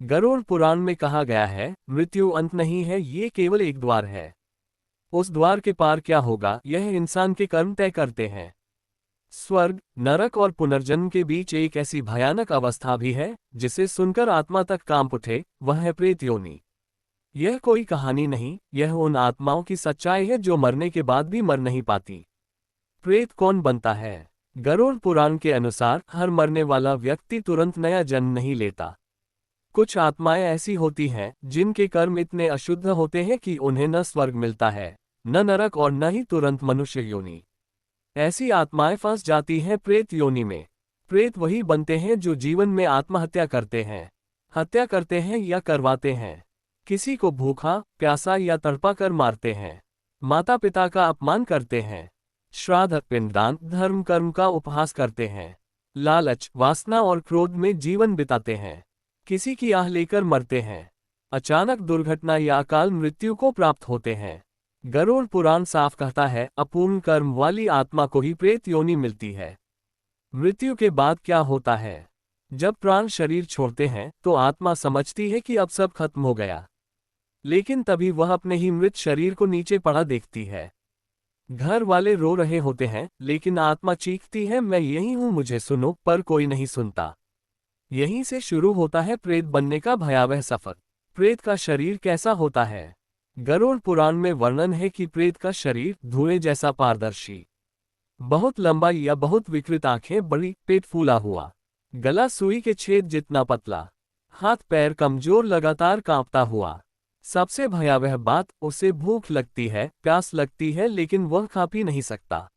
गरुड़ पुराण में कहा गया है, मृत्यु अंत नहीं है, ये केवल एक द्वार है। उस द्वार के पार क्या होगा, यह इंसान के कर्म तय करते हैं। स्वर्ग, नरक और पुनर्जन्म के बीच एक ऐसी भयानक अवस्था भी है जिसे सुनकर आत्मा तक कांप उठे, वह है प्रेत योनि। यह कोई कहानी नहीं, यह उन आत्माओं की सच्चाई है जो मरने के बाद भी मर नहीं पाती। प्रेत कौन बनता है? गरुड़ पुराण के अनुसार हर मरने वाला व्यक्ति तुरंत नया जन्म नहीं लेता। कुछ आत्माएं ऐसी होती हैं जिनके कर्म इतने अशुद्ध होते हैं कि उन्हें न स्वर्ग मिलता है, न नरक और न ही तुरंत मनुष्य योनि। ऐसी आत्माएं फंस जाती हैं प्रेत योनि में। प्रेत वही बनते हैं जो जीवन में आत्महत्या करते हैं, हत्या करते हैं या करवाते हैं, किसी को भूखा प्यासा या तड़पा कर मारते हैं, माता पिता का अपमान करते हैं, श्राद्ध पिंडदान धर्म कर्म का उपहास करते हैं, लालच वासना और क्रोध में जीवन बिताते हैं, किसी की आह लेकर मरते हैं, अचानक दुर्घटना या अकाल मृत्यु को प्राप्त होते हैं। गरुड़ पुराण साफ कहता है, अपूर्ण कर्म वाली आत्मा को ही प्रेत योनि मिलती है। मृत्यु के बाद क्या होता है? जब प्राण शरीर छोड़ते हैं तो आत्मा समझती है कि अब सब खत्म हो गया, लेकिन तभी वह अपने ही मृत शरीर को नीचे पड़ा देखती है। घर वाले रो रहे होते हैं, लेकिन आत्मा चीखती है, मैं यही हूं, मुझे सुनो, पर कोई नहीं सुनता। यहीं से शुरू होता है प्रेत बनने का भयावह सफर। प्रेत का शरीर कैसा होता है? गरुड़ पुराण में वर्णन है कि प्रेत का शरीर धुएं जैसा पारदर्शी, बहुत लंबा या बहुत विकृत आंखें बड़ी, पेट फूला हुआ, गला सुई के छेद जितना पतला, हाथ पैर कमजोर, लगातार कांपता हुआ। सबसे भयावह बात, उसे भूख लगती है, प्यास लगती है, लेकिन वह खा पी नहीं सकता।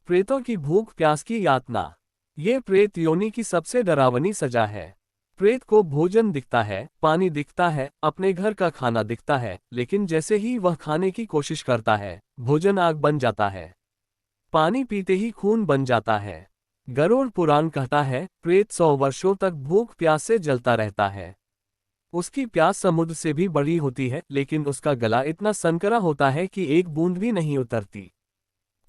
प्रेतों की भूख प्यास की यातना, ये प्रेत योनि की सबसे डरावनी सजा है। प्रेत को भोजन दिखता है, पानी दिखता है, अपने घर का खाना दिखता है, लेकिन जैसे ही वह खाने की कोशिश करता है, भोजन आग बन जाता है, पानी पीते ही खून बन जाता है। गरुड़ पुराण कहता है, प्रेत 100 वर्षों तक भूख प्यास से जलता रहता है। उसकी प्यास समुद्र से भी बड़ी होती है, लेकिन उसका गला इतना संकरा होता है कि एक बूंद भी नहीं उतरती।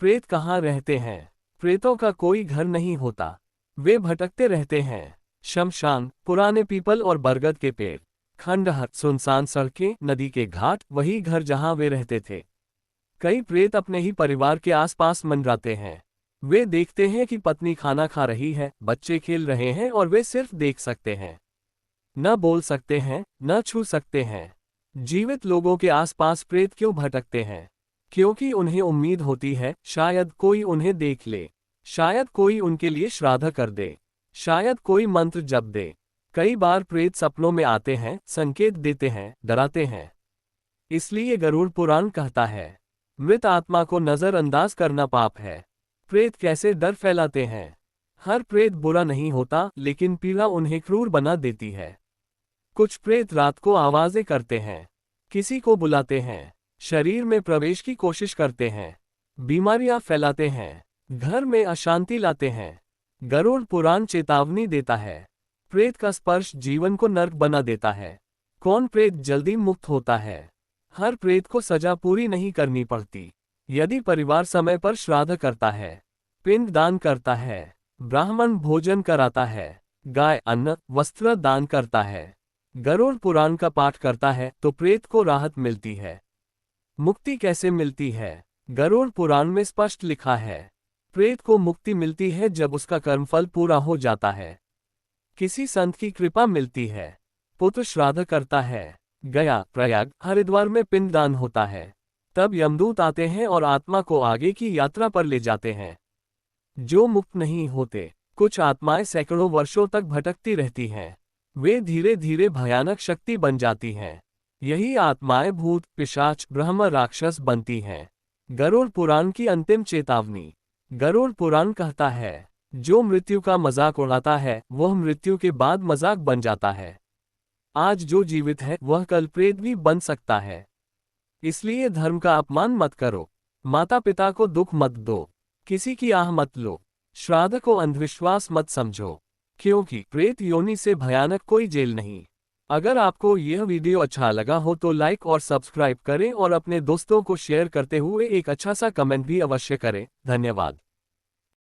प्रेत कहाँ रहते हैं? प्रेतों का कोई घर नहीं होता, वे भटकते रहते हैं। शमशान, पुराने पीपल और बरगद के पेड़, खंडहर, सुनसान सड़कें, नदी के घाट, वही घर जहां वे रहते थे। कई प्रेत अपने ही परिवार के आसपास मंडराते हैं। वे देखते हैं कि पत्नी खाना खा रही है, बच्चे खेल रहे हैं, और वे सिर्फ देख सकते हैं, न बोल सकते हैं, न छू सकते हैं। जीवित लोगों के आसपास प्रेत क्यों भटकते हैं? क्योंकि उन्हें उम्मीद होती है, शायद कोई उन्हें देख ले, शायद कोई उनके लिए श्राद्ध कर दे, शायद कोई मंत्र जप दे। कई बार प्रेत सपनों में आते हैं, संकेत देते हैं, डराते हैं। इसलिए गरुड़ पुराण कहता है, मृत आत्मा को नजरअंदाज करना पाप है। प्रेत कैसे डर फैलाते हैं? हर प्रेत बुरा नहीं होता, लेकिन पीड़ा उन्हें क्रूर बना देती है। कुछ प्रेत रात को आवाजें करते हैं, किसी को बुलाते हैं, शरीर में प्रवेश की कोशिश करते हैं, बीमारियां फैलाते हैं, घर में अशांति लाते हैं। गरुड़ पुराण चेतावनी देता है, प्रेत का स्पर्श जीवन को नर्क बना देता है। कौन प्रेत जल्दी मुक्त होता है? हर प्रेत को सजा पूरी नहीं करनी पड़ती। यदि परिवार समय पर श्राद्ध करता है, पिंड दान करता है, ब्राह्मण भोजन कराता है, गाय अन्न वस्त्र दान करता है, गरुड़ पुराण का पाठ करता है, तो प्रेत को राहत मिलती है। मुक्ति कैसे मिलती है? गरुड़ पुराण में स्पष्ट लिखा है, प्रेत को मुक्ति मिलती है जब उसका कर्मफल पूरा हो जाता है, किसी संत की कृपा मिलती है, पुत्र श्राद्ध करता है, गया प्रयाग हरिद्वार में पिंडदान होता है, तब यमदूत आते हैं और आत्मा को आगे की यात्रा पर ले जाते हैं। जो मुक्त नहीं होते, कुछ आत्माएं सैकड़ों वर्षों तक भटकती रहती हैं, वे धीरे धीरे भयानक शक्ति बन जाती हैं। यही आत्माएं भूत पिशाच ब्रह्म राक्षस बनती हैं। गरुड़ पुराण की अंतिम चेतावनी। गरुड़ पुराण कहता है, जो मृत्यु का मजाक उड़ाता है वह मृत्यु के बाद मजाक बन जाता है। आज जो जीवित है वह कल प्रेत भी बन सकता है। इसलिए धर्म का अपमान मत करो, माता पिता को दुख मत दो, किसी की आह मत लो, श्राद्ध को अंधविश्वास मत समझो, क्योंकि प्रेत योनि से भयानक कोई जेल नहीं। अगर आपको यह वीडियो अच्छा लगा हो तो लाइक और सब्सक्राइब करें और अपने दोस्तों को शेयर करते हुए एक अच्छा सा कमेंट भी अवश्य करें। धन्यवाद।